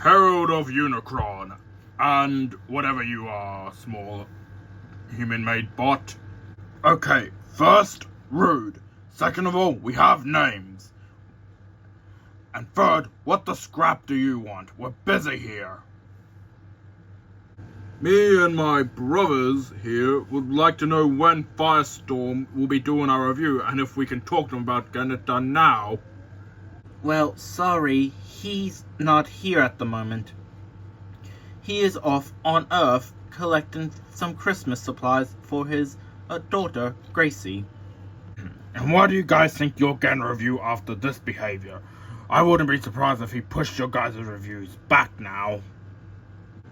Herald of Unicron, and whatever you are, small human-made bot. Okay, first, rude. Second of all, we have names. And third, what the scrap do you want? We're busy here. Me and my brothers here would like to know when Firestorm will be doing our review and if we can talk to him about getting it done now. Well, sorry, he's not here at the moment. He is off on Earth collecting some Christmas supplies for his daughter, Gracie. And why do you guys think you're getting a review after this behavior? I wouldn't be surprised if he pushed your guys' reviews back now.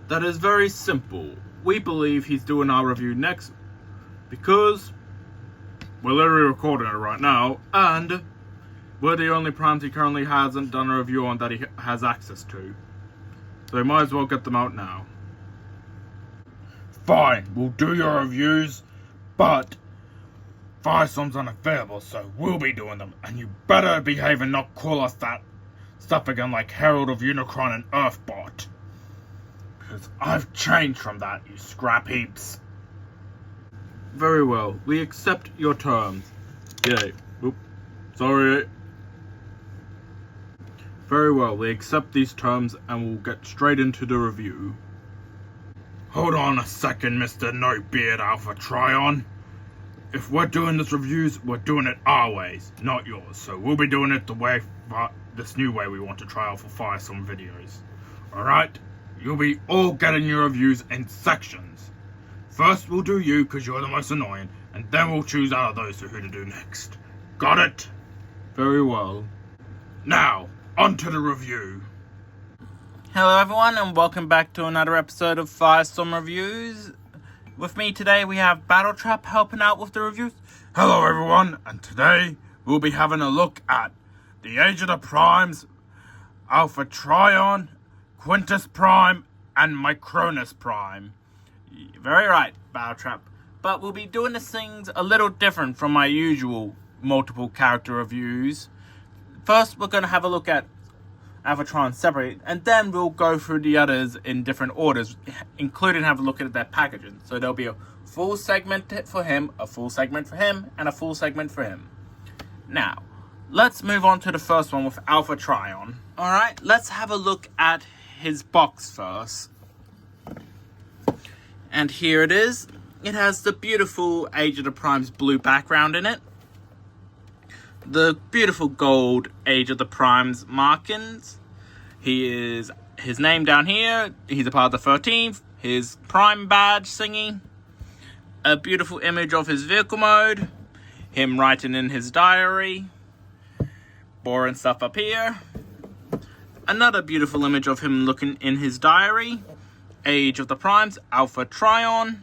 That is very simple. We believe he's doing our review next because we're literally recording it right now, and we're the only primes he currently hasn't done a review on that he has access to. So we might as well get them out now. Fine, we'll do your reviews, but Firestorm's unavailable, so we'll be doing them, and you better behave and not call us that stuff again like Herald of Unicron and Earthbot. Because I've changed from that, you scrap heaps. Very well, we accept your terms. Yay. Oop. Sorry. Very well, we accept these terms and we'll get straight into the review. Hold on a second, Mr. No Beard Alpha Trion. If we're doing this reviews, we're doing it our ways, not yours. So we'll be doing it the way, this new way we want to try out for Firestorm videos. Alright? You'll be all getting your reviews in sections. First we'll do you because you're the most annoying, and then we'll choose out of those who to do next. Got it? Very well. Now, on to the review. Hello everyone, and welcome back to another episode of Firestorm Reviews. With me today we have Battletrap helping out with the reviews. Hello everyone, and today we'll be having a look at the Age of the Primes, Alpha Trion, Quintus Prime, and Micronus Prime. Very right, Battletrap. But we'll be doing these things a little different from my usual multiple character reviews. First, we're going to have a look at Alpha Trion separately, and then we'll go through the others in different orders, including have a look at their packaging. So there'll be a full segment for him, a full segment for him, and a full segment for him. Now, let's move on to the first one with Alpha Trion. Alright, let's have a look at his box first. And here it is. It has the beautiful Age of the Primes blue background in it. The beautiful gold Age of the Primes markings. His name down here. He's a part of the 13th. His Prime badge thingy. A beautiful image of his vehicle mode. Him writing in his diary. Boring stuff up here. Another beautiful image of him looking in his diary. Age of the Primes, Alpha Trion.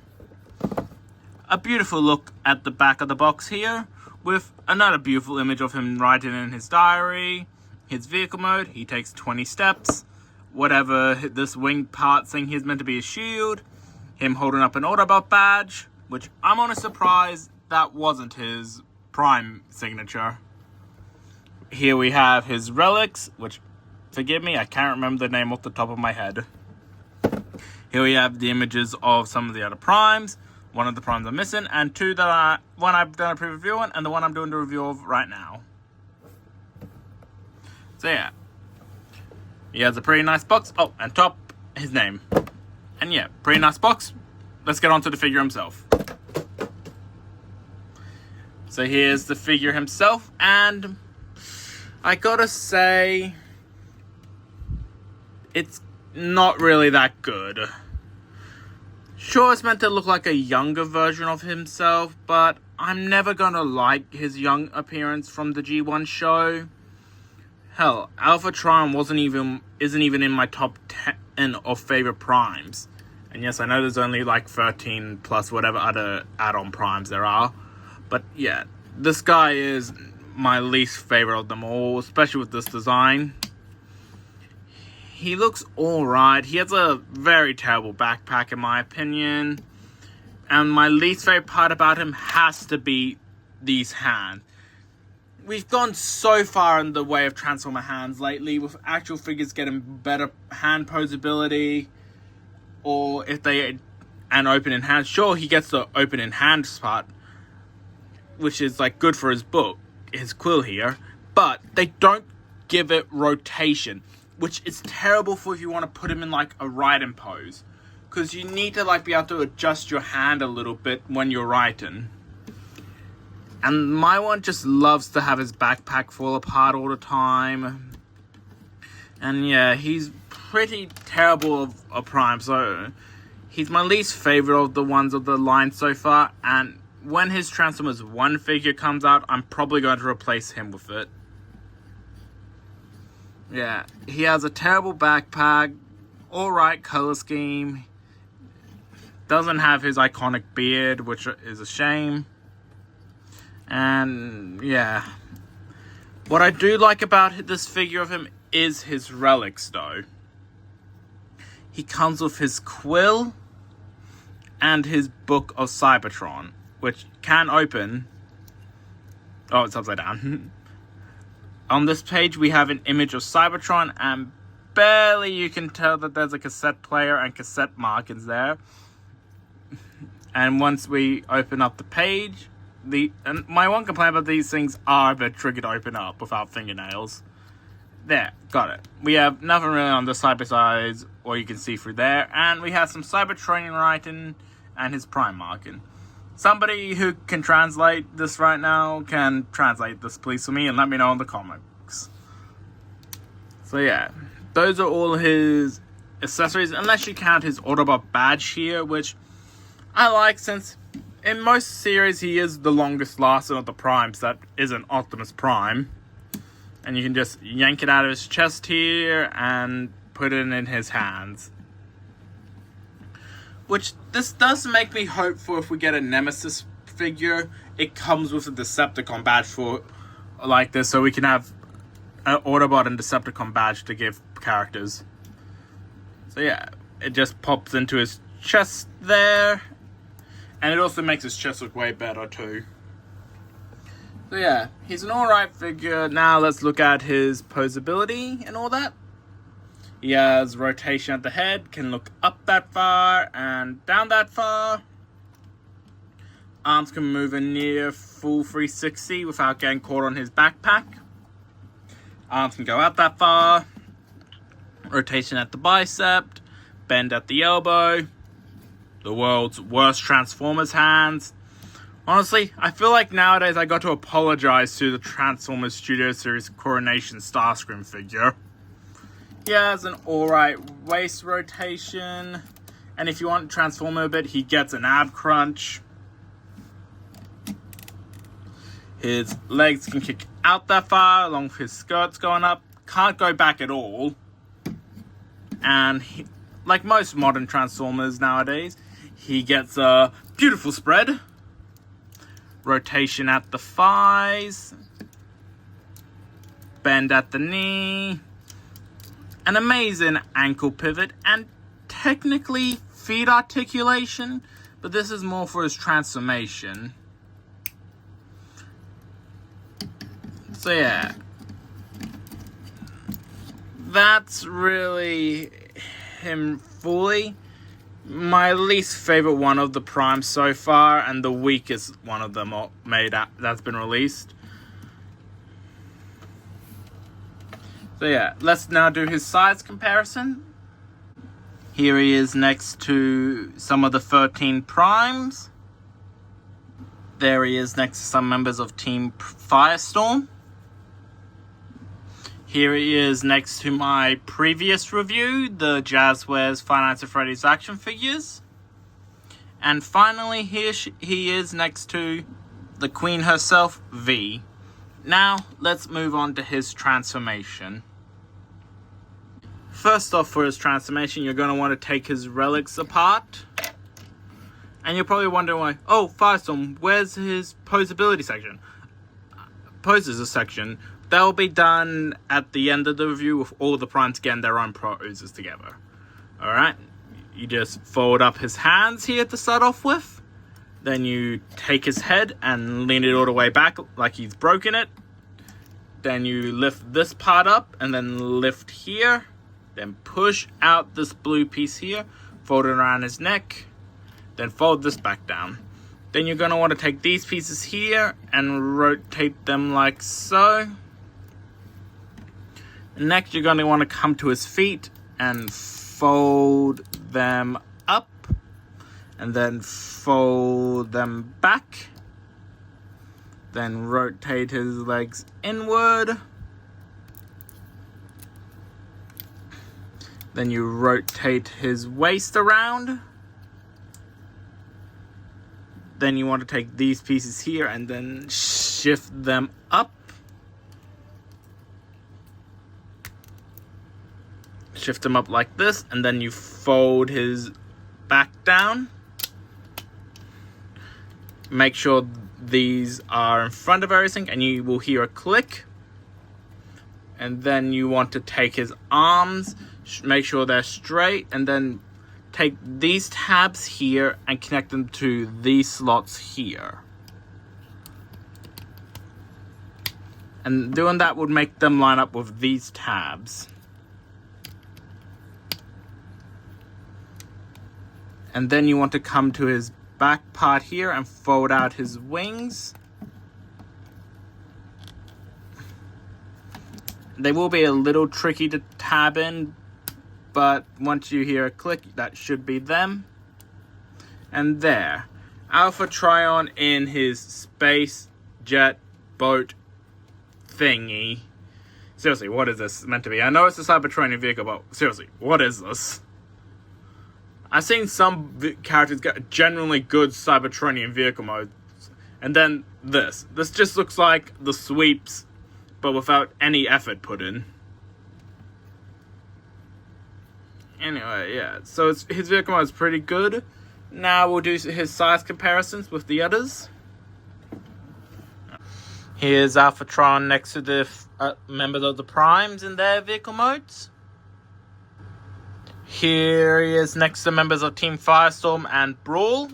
A beautiful look at the back of the box here, with another beautiful image of him writing in his diary. His vehicle mode, he takes 20 steps. Whatever this wing part thing he's meant to be a shield. Him holding up an Autobot badge, which I'm honestly surprised that wasn't his Prime signature. Here we have his relics, which, forgive me, I can't remember the name off the top of my head. Here we have the images of some of the other primes. One of the primes I'm missing, and two that one I've done a pre-review on, and the one I'm doing the review of right now. So yeah, he has a pretty nice box. Oh, and top, his name. And yeah, pretty nice box. Let's get on to the figure himself. So here's the figure himself, and I gotta say, it's not really that good. Sure, it's meant to look like a younger version of himself, but I'm never gonna like his young appearance from the G1 show. Hell, Alpha Trion isn't even in my top 10 of favorite primes. And yes, I know there's only like 13 plus whatever other add-on primes there are. But yeah, this guy is my least favorite of them all, especially with this design. He looks alright. He has a very terrible backpack in my opinion. And my least favorite part about him has to be these hands. we've gone so far in the way of Transformer hands lately, with actual figures getting better hand posability, or if they an open in hand. Sure, he gets the open in hand spot, which is like good for his book, his quill here, but they don't give it rotation, which is terrible for if you want to put him in like a writing pose, because you need to like be able to adjust your hand a little bit when you're writing. And my one just loves to have his backpack fall apart all the time. And yeah, he's pretty terrible of a Prime, so he's my least favorite of the ones of the line so far. And when his Transformers 1 figure comes out, I'm probably going to replace him with it. Yeah, he has a terrible backpack, alright color scheme, doesn't have his iconic beard, which is a shame. And yeah, what I do like about this figure of him is his relics though. He comes with his quill and his book of Cybertron, which can open. Oh, it's upside down. On this page we have an image of Cybertron, and barely you can tell that there's a cassette player and cassette markings there. And once we open up the page, and my one complaint about these things are a bit tricky to open up without fingernails. There, got it. We have nothing really on the side besides what you can see through there, and we have some Cybertron writing and his Prime marking. Somebody who can translate this right now can translate this please for me and let me know in the comments. So yeah, those are all his accessories, unless you count his Autobot badge here, which I like, since in most series he is the longest lasting of the Primes that isn't Optimus Prime. And you can just yank it out of his chest here and put it in his hands. Which, this does make me hope for if we get a Nemesis figure, it comes with a Decepticon badge for like this, so we can have an Autobot and Decepticon badge to give characters. So yeah, it just pops into his chest there. And it also makes his chest look way better too. So yeah, he's an alright figure. Now let's look at his posability and all that. He has rotation at the head, can look up that far and down that far. Arms can move a near full 360 without getting caught on his backpack. Arms can go out that far. Rotation at the bicep, bend at the elbow. The world's worst Transformers hands. Honestly, I feel like nowadays I got to apologize to the Transformers Studio Series Coronation Starscream figure. He has an alright waist rotation, and if you want to transform him a bit, he gets an ab crunch. His legs can kick out that far, along with his skirts going up. Can't go back at all. And he, like most modern Transformers nowadays, he gets a beautiful spread. Rotation at the thighs. Bend at the knee. An amazing ankle pivot. And technically feet articulation. But this is more for his transformation. So yeah. That's really him fully. My least favorite one of the Primes so far, and the weakest one of them that's been released. So yeah, let's now do his size comparison. Here he is next to some of the 13 Primes. There he is next to some members of Team Firestorm. Here he is next to my previous review, the Jazzwares Five Nights at Freddy's action figures. And finally, here he is next to the Queen herself, V. Now, let's move on to his transformation. First off, for his transformation, you're going to want to take his relics apart. And you're probably wondering why, oh, Firestorm, where's his posability section? Poses section. They'll be done at the end of the review with all the Primes getting their own poses together. Alright, you just fold up his hands here to start off with. Then you take his head and lean it all the way back like he's broken it. Then you lift this part up and then lift here. Then push out this blue piece here, fold it around his neck, then fold this back down. Then you're going to want to take these pieces here and rotate them like so. Next, you're going to want to come to his feet and fold them up, and then fold them back. Then rotate his legs inward. Then you rotate his waist around. Then you want to take these pieces here and then shift them up. Shift them up like this, and then you fold his back down. Make sure these are in front of everything, and you will hear a click. And then you want to take his arms, make sure they're straight, and then take these tabs here and connect them to these slots here. And doing that would make them line up with these tabs. And then you want to come to his back part here and fold out his wings. They will be a little tricky to tab in, but once you hear a click, that should be them. And there, Alpha Trion in his space jet boat thingy. Seriously, what is this meant to be? I know it's a Cybertronian vehicle, but seriously, what is this? I've seen some characters get genuinely good Cybertronian vehicle modes, and then this. This just looks like the sweeps, but without any effort put in. Anyway, yeah, so his vehicle mode is pretty good. Now we'll do his size comparisons with the others. Here's Alphatron next to the members of the Primes in their vehicle modes. Here he is next to members of Team Firestorm and Brawl.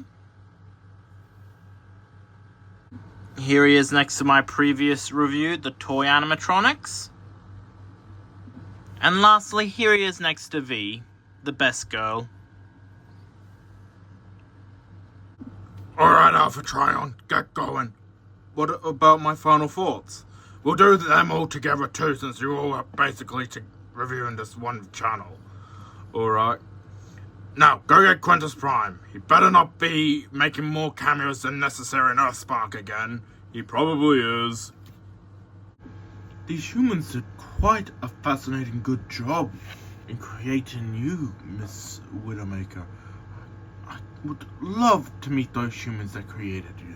Here he is next to my previous review, the toy animatronics. And lastly, here he is next to V, the best girl. Alright, Alpha Trion, get going. What about my final thoughts? We'll do them all together too, since you're all basically reviewing this one channel. Alright. Now, go get Quintus Prime. He better not be making more cameos than necessary in Earthspark again. He probably is. These humans did quite a fascinating good job in creating you, Miss Widowmaker. I would love to meet those humans that created you.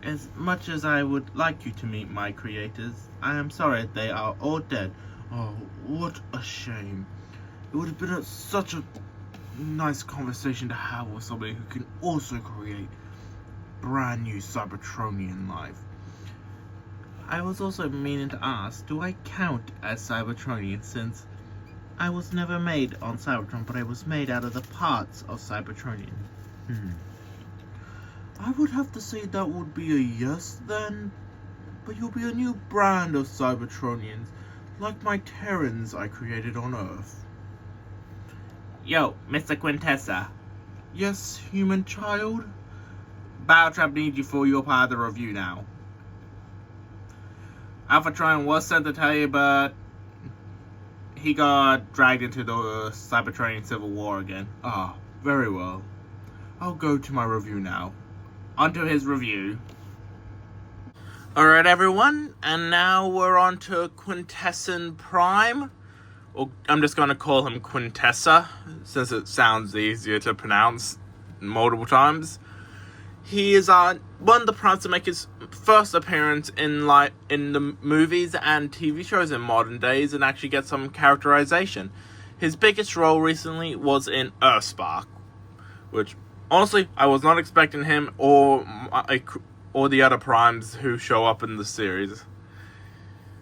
As much as I would like you to meet my creators, I am sorry they are all dead. Oh, what a shame. It would have been such a nice conversation to have with somebody who can also create brand new Cybertronian life. I was also meaning to ask, do I count as Cybertronian, since I was never made on Cybertron, but I was made out of the parts of Cybertronian? I would have to say that would be a yes then, but you'll be a new brand of Cybertronians, like my Terrans I created on Earth. Yo, Mr. Quintessa. Yes, human child? Biotrap needs you for your part of the review now. Alphatron was sent to tell you, but he got dragged into the Cybertronian Civil War again. Ah, very well. I'll go to my review now. Onto his review. Alright everyone, and now we're on to Quintesson Prime. Or I'm just going to call him Quintessa, since it sounds easier to pronounce multiple times. He is one of the Primes to make his first appearance in the movies and TV shows in modern days and actually get some characterization. His biggest role recently was in Earthspark, which honestly I was not expecting him or the other Primes who show up in the series.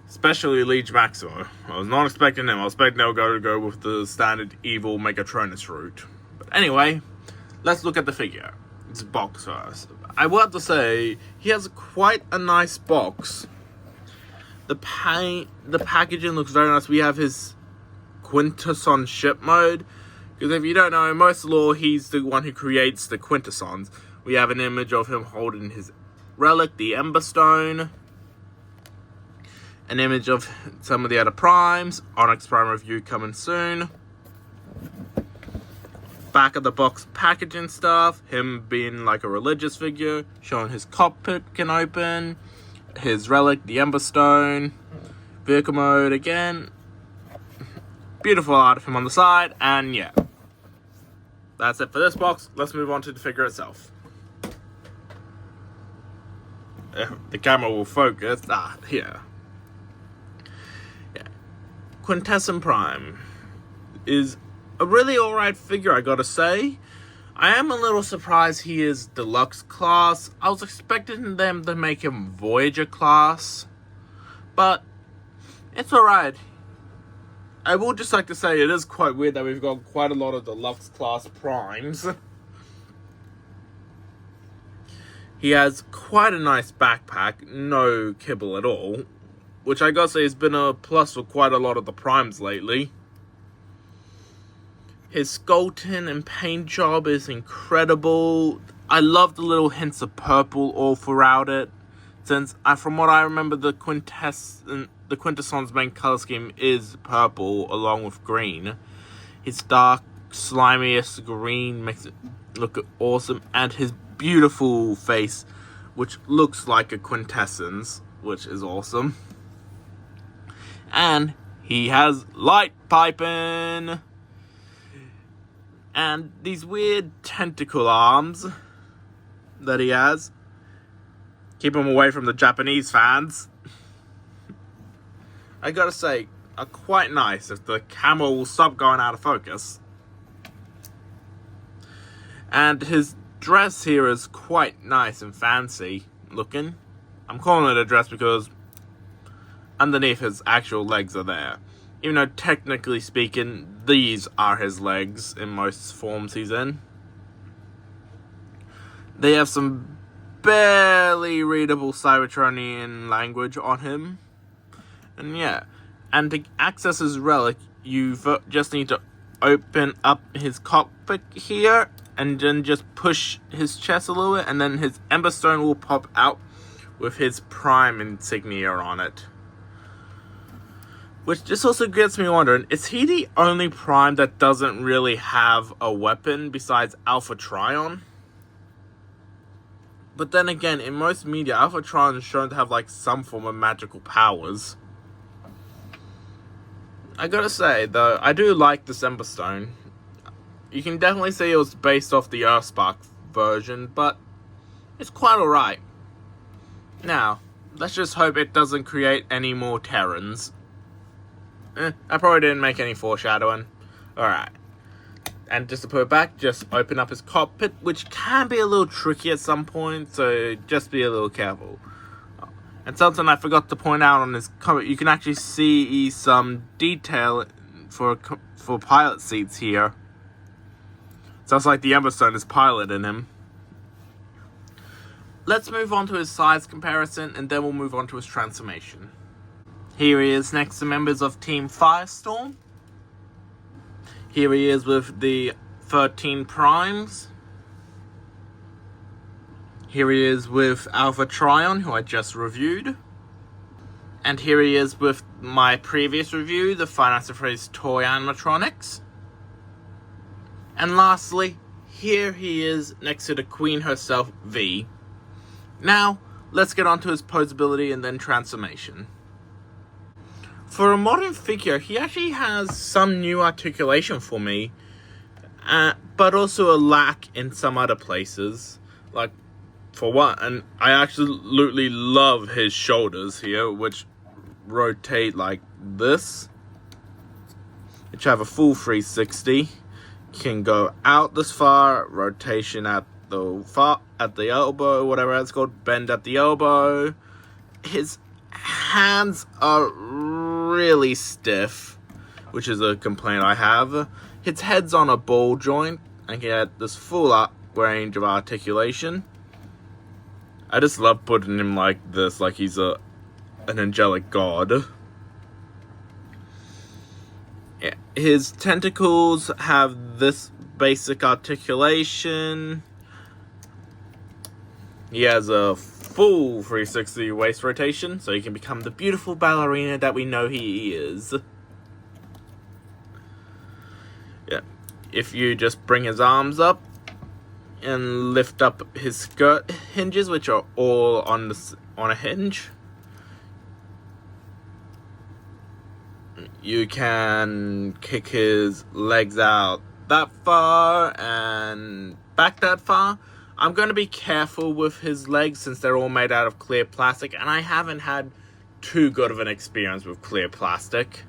Especially Liege Maximo. I was not expecting him. I was expecting they'll go with the standard evil Megatronus route. But anyway, let's look at the figure. It's box first. I will have to say, he has quite a nice box. The packaging looks very nice. We have his Quintesson ship mode. Because if you don't know, in most lore, he's the one who creates the Quintessons. We have an image of him holding his relic, the Ember Stone. An image of some of the other primes. Onyx Prime review coming soon. Back of the box packaging stuff. Him being like a religious figure. Showing his cockpit can open. His relic, the Ember Stone. Vehicle mode again. Beautiful art of him on the side. And yeah. That's it for this box. Let's move on to the figure itself. The camera will focus. Here. Yeah. Quintesson Prime is a really alright figure, I gotta say. I am a little surprised he is deluxe class. I was expecting them to make him Voyager class. But it's alright. I would just like to say it is quite weird that we've got quite a lot of deluxe class primes. He has quite a nice backpack, no kibble at all. Which I gotta say has been a plus for quite a lot of the primes lately. His skeleton and paint job is incredible. I love the little hints of purple all throughout it. Since, from what I remember, the Quintesson's main color scheme is purple along with green. His dark, slimiest green makes it look awesome. And his beautiful face, which looks like a Quintesson's, which is awesome. And he has light piping. And these weird tentacle arms that he has. Keep him away from the Japanese fans. I gotta say, are quite nice if the camera will stop going out of focus. And his dress here is quite nice and fancy looking. I'm calling it a dress because underneath his actual legs are there. Even though technically speaking, these are his legs in most forms he's in. They have some barely readable Cybertronian language on him. And yeah, and to access his relic, you just need to open up his cockpit here, and then just push his chest a little bit, and then his Ember Stone will pop out with his Prime insignia on it. Which just also gets me wondering, is he the only Prime that doesn't really have a weapon besides Alpha Trion? But then again, in most media, Alpha Trion is shown to have like some form of magical powers. I gotta say, though, I do like this Ember Stone. You can definitely say it was based off the Earthspark version, but it's quite alright. Now, let's just hope it doesn't create any more Terrans. I probably didn't make any foreshadowing. Alright. And just to put it back, just open up his cockpit, which can be a little tricky at some point, so just be a little careful. And something I forgot to point out on this cockpit, you can actually see some detail for pilot seats here. Sounds like the Ember Stone is piloting him. Let's move on to his size comparison, and then we'll move on to his transformation. Here he is next to members of Team Firestorm. Here he is with the 13 Primes. Here he is with Alpha Trion, who I just reviewed. And here he is with my previous review, the Five Nights at Freddy's toy animatronics. And lastly, here he is next to the Queen herself, V. Now, let's get on to his posability and then transformation. For a modern figure, he actually has some new articulation for me, but also a lack in some other places. Like, for one, and I absolutely love his shoulders here, which rotate like this, which have a full 360. Can go out this far, rotation at the elbow, whatever it's called, bend at the elbow. His hands are really stiff, which is a complaint I have. His head's on a ball joint and get this full range of articulation. I just love putting him like this, like he's a an angelic god. Yeah, his tentacles have this basic articulation. He has a full 360 waist rotation, so he can become the beautiful ballerina that we know he is. Yeah, if you just bring his arms up and lift up his skirt hinges, which are all on a hinge, you can kick his legs out that far and back that far. I'm going to be careful with his legs since they're all made out of clear plastic, and I haven't had too good of an experience with clear plastic.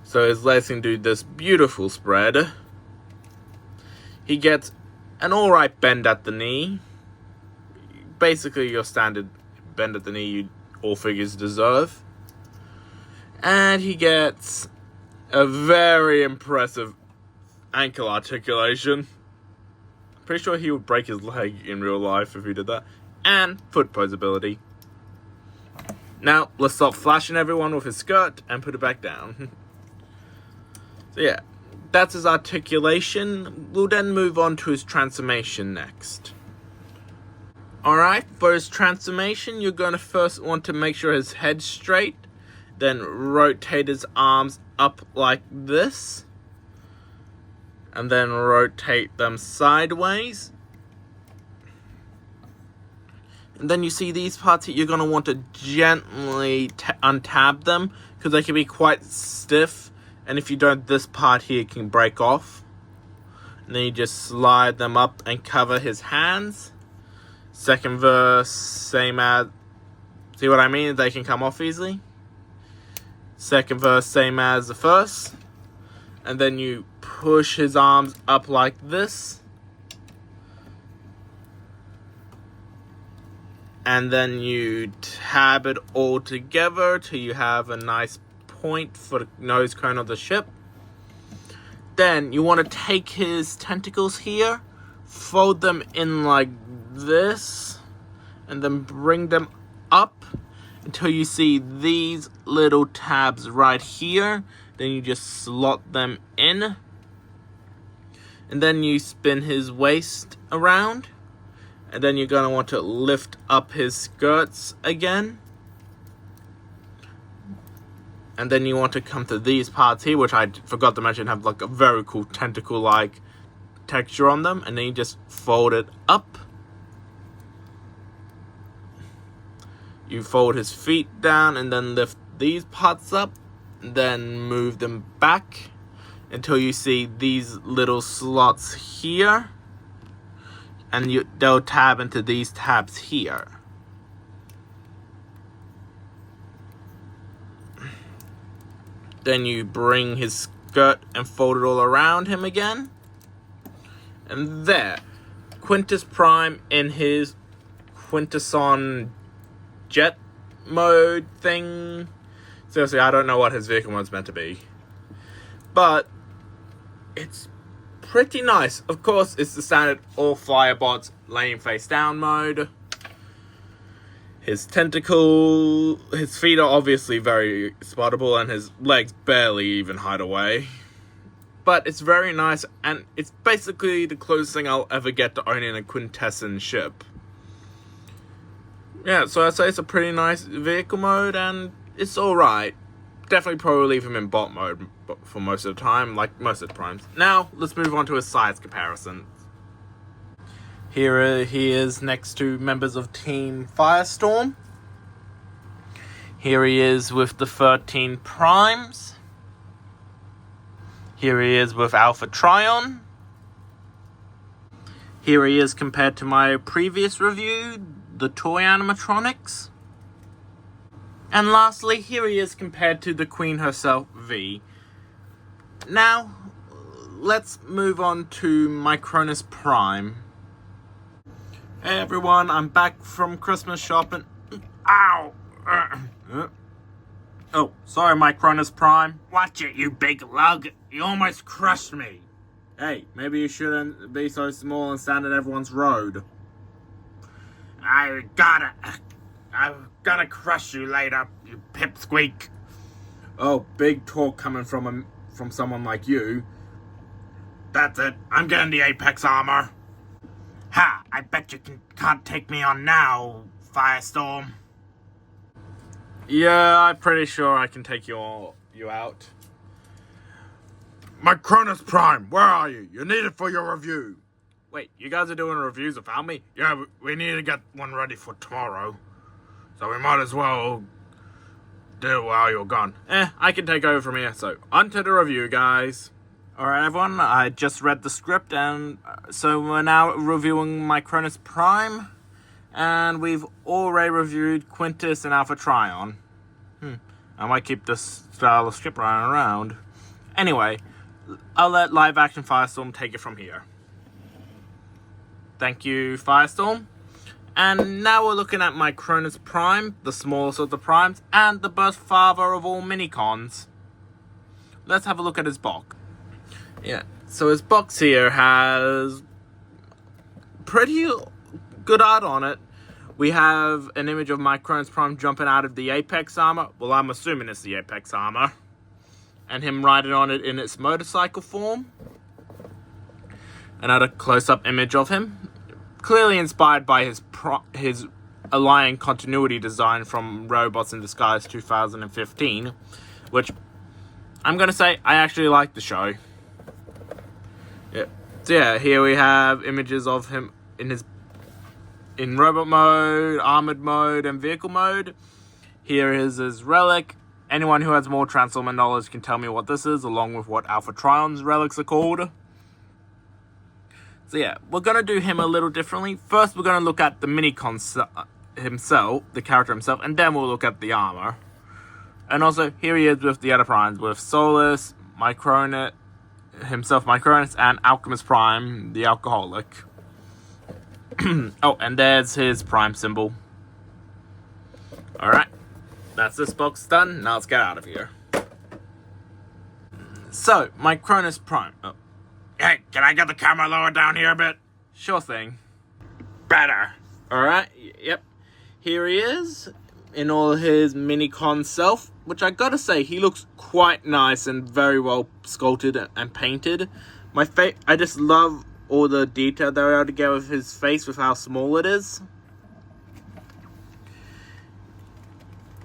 So his legs can do this beautiful spread. He gets an alright bend at the knee. Basically your standard bend at the knee all figures deserve. And he gets a very impressive ankle articulation. Pretty sure he would break his leg in real life if he did that. And foot posability. Now, let's stop flashing everyone with his skirt and put it back down. So yeah, that's his articulation. We'll then move on to his transformation next. Alright, for his transformation, you're going to first want to make sure his head's straight. Then rotate his arms up like this. And then rotate them sideways. And then you see these parts here, you're going to want to gently untab them, because they can be quite stiff. And if you don't, this part here can break off. And then you just slide them up and cover his hands. Second verse, same as... See what I mean? They can come off easily. Second verse, same as the first. And then you push his arms up like this. And then you tab it all together till you have a nice point for the nose cone of the ship. Then you want to take his tentacles here, fold them in like this, and then bring them up until you see these little tabs right here. Then you just slot them in. And then you spin his waist around. And then you're going to want to lift up his skirts again. And then you want to come to these parts here, which I forgot to mention have like a very cool tentacle-like texture on them. And then you just fold it up. You fold his feet down and then lift these parts up. Then move them back until you see these little slots here. And they'll tab into these tabs here. Then you bring his skirt and fold it all around him again. And there. Quintus Prime in his Quintesson jet mode thing. Seriously, I don't know what his vehicle mode's meant to be. But it's pretty nice. Of course, it's the standard all Firebots laying face down mode. His feet are obviously very spottable, and his legs barely even hide away. But it's very nice, and it's basically the closest thing I'll ever get to owning a Quintesson ship. Yeah, so I'd say it's a pretty nice vehicle mode, and it's alright. Definitely probably leave him in bot mode for most of the time, like most of the primes. Now, let's move on to his size comparison. Here he is next to members of Team Firestorm. Here he is with the 13 primes. Here he is with Alpha Trion. Here he is compared to my previous review, the toy animatronics. And lastly, here he is compared to the Queen herself, V. Now, let's move on to Micronus Prime. Hey everyone, I'm back from Christmas shopping. Ow! Oh, sorry Micronus Prime. Watch it, you big lug. You almost crushed me. Hey, maybe you shouldn't be so small and stand in everyone's road. I gotta... I'm gonna crush you later, you pipsqueak. Oh, big talk coming from someone like you. That's it. I'm getting the Apex armor. Ha! I bet you can't take me on now, Firestorm. Yeah, I'm pretty sure I can take you out. My Cronus Prime, where are you? You need it for your review. Wait, you guys are doing reviews without me? Yeah, we need to get one ready for tomorrow. So we might as well do it while you're gone. I can take over from here. So, on to the review, guys. Alright, everyone, I just read the script, and so we're now reviewing my Cronus Prime. And we've already reviewed Quintus and Alpha Trion. I might keep this style of script running around. Anyway, I'll let Live Action Firestorm take it from here. Thank you, Firestorm. And now we're looking at my Cronus Prime, the smallest of the primes, and the birth father of all minicons. Let's have a look at his box. Yeah, so his box here has pretty good art on it. We have an image of my Cronus Prime jumping out of the Apex armor. Well, I'm assuming it's the Apex armor. And him riding on it in its motorcycle form. Another close-up image of him. Clearly inspired by his Alliant continuity design from Robots in Disguise 2015. Which, I'm going to say, I actually like the show. Yeah. So yeah, here we have images of him in robot mode, armored mode, and vehicle mode. Here is his relic. Anyone who has more Transformer knowledge can tell me what this is, along with what Alpha Trion's relics are called. So yeah, we're going to do him a little differently. First, we're going to look at the Minicon himself, the character himself, and then we'll look at the armor. And also, here he is with the other primes, with Solus, Micronus, and Alchemist Prime, the alcoholic. Oh, and there's his prime symbol. Alright, that's this box done. Now let's get out of here. So, my Cronus Prime. Oh. Hey, can I get the camera lower down here a bit? Sure thing. Better. Alright, yep. Here he is, in all his Minicon self, which I gotta say, he looks quite nice and very well sculpted and painted. I just love all the detail they were able to get with his face, with how small it is.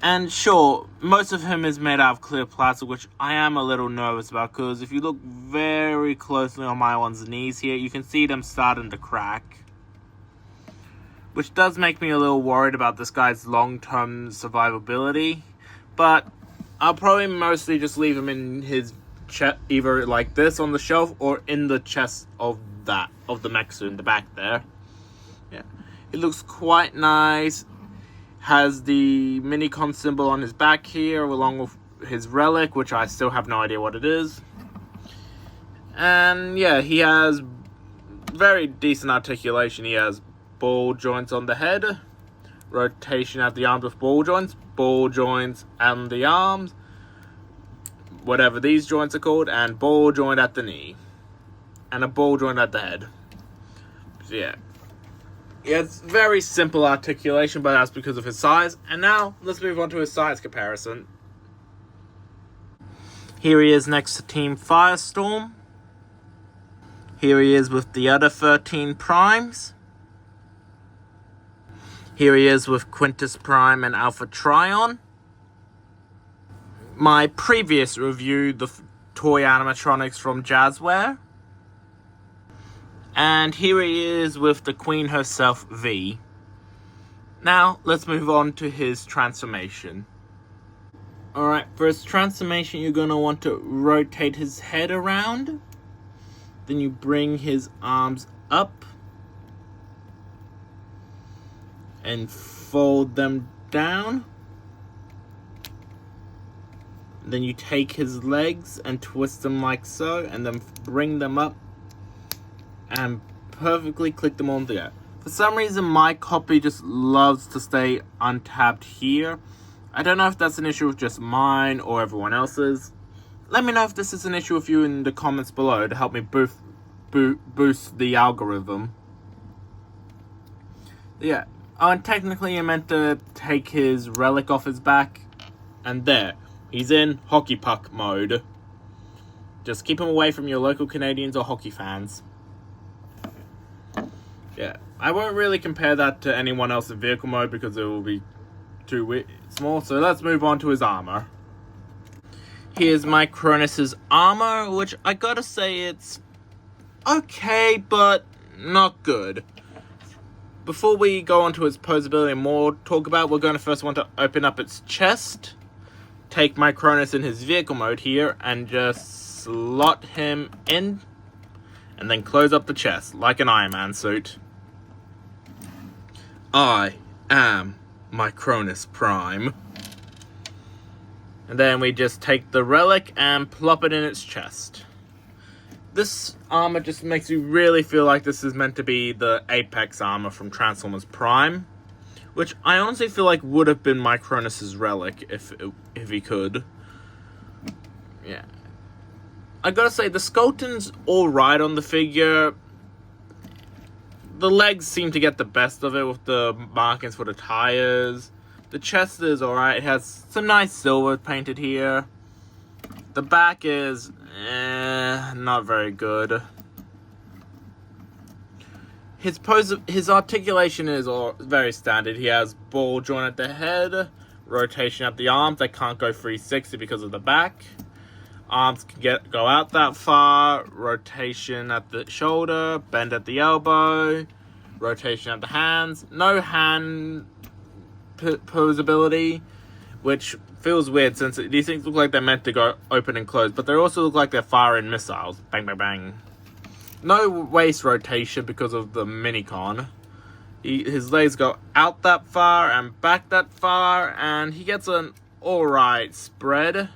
And sure, most of him is made out of clear plastic, which I am a little nervous about, because if you look very closely on my one's knees here, you can see them starting to crack. Which does make me a little worried about this guy's long-term survivability. But I'll probably mostly just leave him in his chest, either like this on the shelf, or in the chest of the Mexu in the back there. Yeah, it looks quite nice. Has the Minicon symbol on his back here, along with his relic, which I still have no idea what it is. And yeah, he has very decent articulation. He has ball joints on the head, rotation at the arms with ball joints and the arms, whatever these joints are called, and ball joint at the knee, and a ball joint at the head. So yeah, it's very simple articulation, but that's because of his size. And now let's move on to his size comparison. Here he is next to Team Firestorm. Here he is with the other 13 primes. Here he is with Quintus Prime and Alpha Trion. My previous review, the toy animatronics from Jazzware. And here he is with the Queen herself, V. Now, let's move on to his transformation. Alright, for his transformation, you're going to want to rotate his head around. Then you bring his arms up. And fold them down. Then you take his legs and twist them like so. And then bring them up. And perfectly click them on there. For some reason, my copy just loves to stay untabbed here. I don't know if that's an issue with just mine or everyone else's. Let me know if this is an issue with you in the comments below to help me boost the algorithm. Yeah, Oh, and technically you're meant to take his relic off his back. And there. He's in hockey puck mode. Just keep him away from your local Canadians or hockey fans. Yeah. I won't really compare that to anyone else in vehicle mode because it will be too small. So let's move on to his armor. Here's Micronus's armor, which I gotta say it's okay, but not good. Before we go on to its posability and more talk about, we're going to first want to open up its chest. Take Micronus in his vehicle mode here and just slot him in. And then close up the chest like an Iron Man suit. I am Micronus Prime. And then we just take the relic and plop it in its chest. This armor just makes you really feel like this is meant to be the Apex armor from Transformers Prime. Which I honestly feel like would have been Micronus' relic if he could. Yeah. I gotta say, the skeleton's alright on the figure. The legs seem to get the best of it with the markings for the tires. The chest is alright. It has some nice silver painted here. The back is not very good. His articulation is very standard. He has ball joint at the head, rotation at the arms. They can't go 360 because of the back. Arms can go out that far. Rotation at the shoulder, bend at the elbow, rotation at the hands. No hand posability, which feels weird since these things look like they're meant to go open and close, but they also look like they're firing missiles. Bang, bang, bang. No waist rotation because of the Minicon. His legs go out that far and back that far, and he gets an alright spread.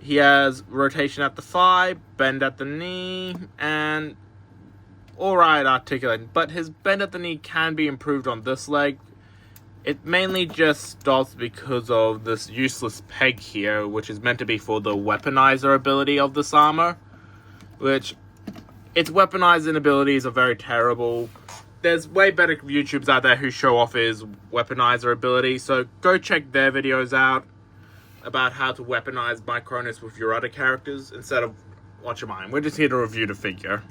He has rotation at the thigh, bend at the knee, and alright articulating. But his bend at the knee can be improved on this leg. It mainly just stops because of this useless peg here, which is meant to be for the weaponizer ability of this armor. Which, its weaponizing abilities are very terrible. There's way better YouTubers out there who show off his weaponizer ability, so go check their videos out about how to weaponize Micronus with your other characters instead of watching mine. We're just here to review the figure.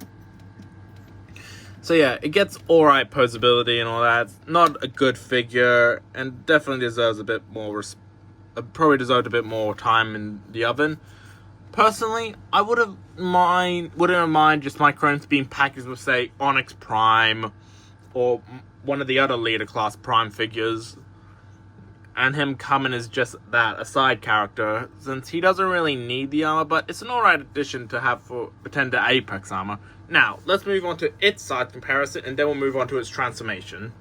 So yeah, it gets alright posability and all that. It's not a good figure, and definitely deserves a bit more, probably deserved a bit more time in the oven. Personally, I wouldn't have mind just Micronus being packaged with, say, Onyx Prime or one of the other leader class Prime figures, and him coming as just that, a side character, since he doesn't really need the armor, but it's an alright addition to have for pretend to Apex armor. Now, let's move on to its side comparison, and then we'll move on to its transformation.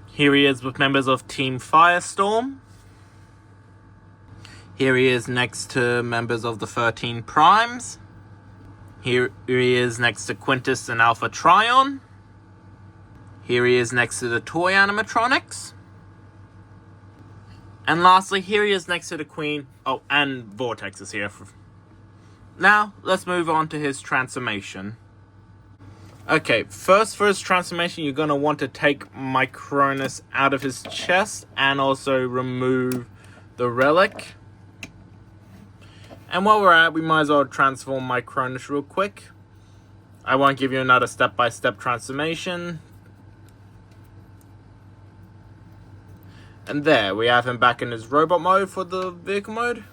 Here he is with members of Team Firestorm. Here he is next to members of the 13 Primes. Here he is next to Quintus and Alpha Trion. Here he is next to the toy animatronics. And lastly, here he is next to the Queen. Oh, and Vortex is here. Now, let's move on to his transformation. Okay, first for his transformation, you're going to want to take Micronus out of his chest and also remove the relic. And while we're at it, we might as well transform Micronus real quick. I won't give you another step-by-step transformation. And there, we have him back in his robot mode for the vehicle mode.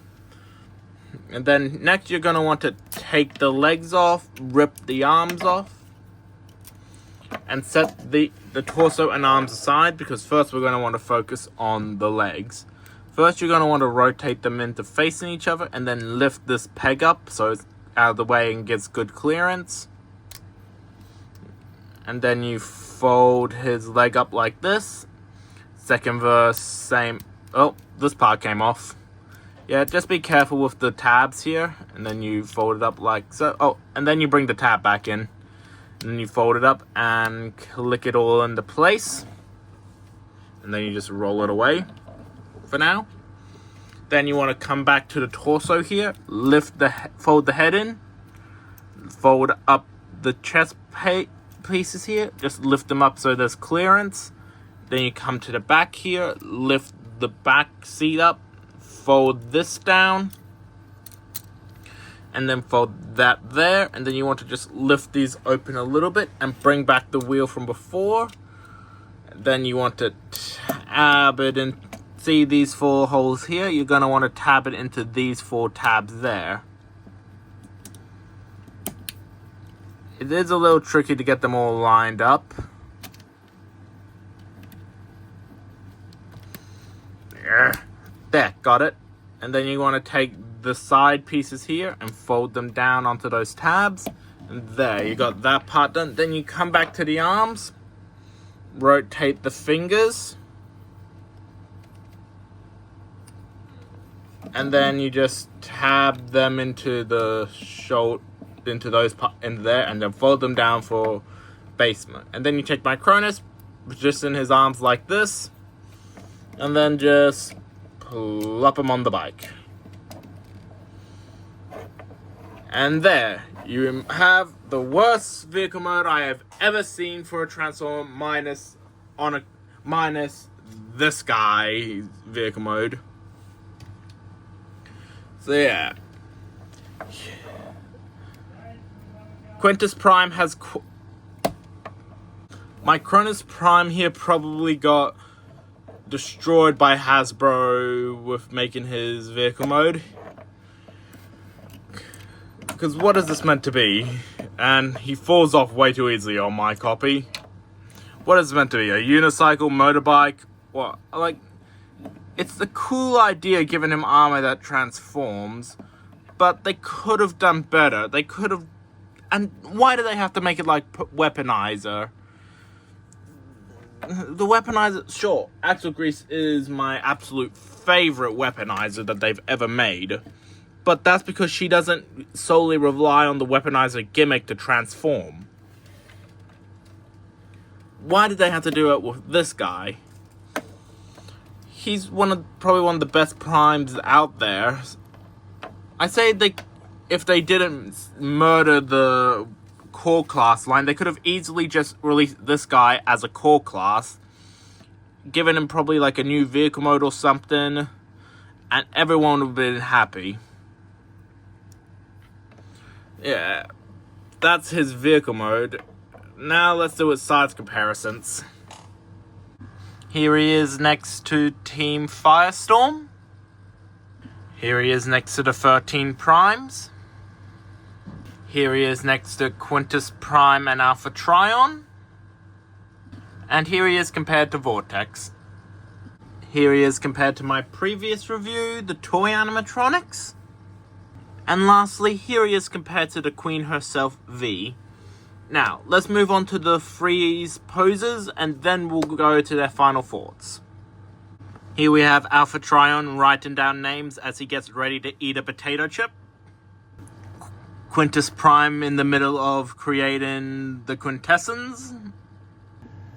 And then next you're going to want to take the legs off, rip the arms off, and set the torso and arms aside, because first we're going to want to focus on the legs. First you're going to want to rotate them into facing each other and then lift this peg up so it's out of the way and gets good clearance. And then you fold his leg up like this. Second verse, same. Oh, this part came off. Yeah, just be careful with the tabs here. And then you fold it up like so. Oh, and then you bring the tab back in. And then you fold it up and click it all into place. And then you just roll it away for now. Then you want to come back to the torso here. Fold the head in. Fold up the chest pieces here, just lift them up so there's clearance. Then you come to the back here, lift the back seat up, fold this down, and then fold that there. And then you want to just lift these open a little bit and bring back the wheel from before. Then you want to tab it in. See these 4 holes here? You're going to want to tab it into these 4 tabs there. It is a little tricky to get them all lined up. There, got it. And then you want to take the side pieces here and fold them down onto those tabs. And there, you got that part done. Then you come back to the arms, rotate the fingers, and then you just tab them into the shoulder, into those in there, and then fold them down for basement. And then you take my Cronus, position his arms like this, and then just plop him on the bike. And there, you have the worst vehicle mode I have ever seen for a Transformer, minus this guy vehicle mode. So yeah, Quintus Prime has my Cronus Prime here probably got destroyed by Hasbro with making his vehicle mode. Because what is this meant to be? And he falls off way too easily on my copy. What is it meant to be? A unicycle, motorbike? What? Like, it's a cool idea giving him armor that transforms, but they could have done better. They could have... And why do they have to make it like Weaponizer? The Weaponizer... Sure, Axel Grease is my absolute favorite Weaponizer that they've ever made. But that's because she doesn't solely rely on the Weaponizer gimmick to transform. Why did they have to do it with this guy? He's probably one of the best primes out there. I say if they didn't murder the core class line, they could have easily just released this guy as a core class, given him probably like a new vehicle mode or something, and everyone would have been happy. Yeah, that's his vehicle mode. Now let's do his size comparisons. Here he is next to Team Firestorm. Here he is next to the 13 Primes. Here he is next to Quintus Prime and Alpha Trion. And here he is compared to Vortex. Here he is compared to my previous review, the toy animatronics. And lastly, here he is compared to the Queen herself, V. Now, let's move on to the freeze poses, and then we'll go to their final thoughts. Here we have Alpha Trion writing down names as he gets ready to eat a potato chip. Quintus Prime in the middle of creating the quintessence.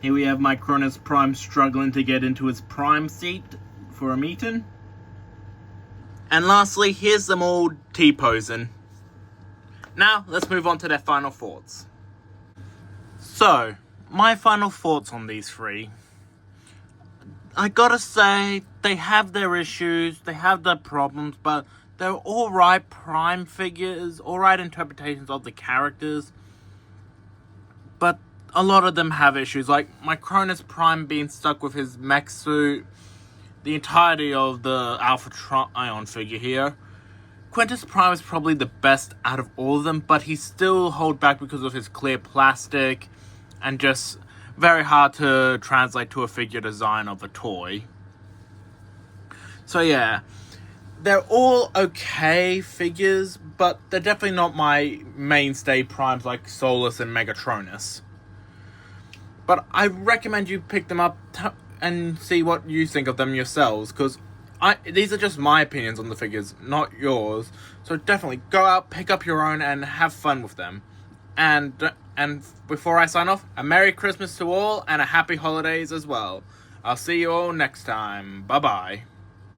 Here we have my Cronus Prime struggling to get into his prime seat for a meeting. And lastly, here's them all T-posing. Now, let's move on to their final thoughts. So, my final thoughts on these three. I gotta say, they have their issues, they have their problems, but they're alright prime figures, alright interpretations of the characters. But a lot of them have issues, like my Cronus Prime being stuck with his mech suit, the entirety of the Alpha Trion figure here. Quintus Prime is probably the best out of all of them, but he's still held back because of his clear plastic and just very hard to translate to a figure design of a toy. So yeah, they're all okay figures, but they're definitely not my mainstay primes like Solus and Megatronus. But I recommend you pick them up and see what you think of them yourselves, because these are just my opinions on the figures, not yours. So definitely go out, pick up your own, and have fun with them. And before I sign off, a Merry Christmas to all, and a Happy Holidays as well. I'll see you all next time. Bye-bye.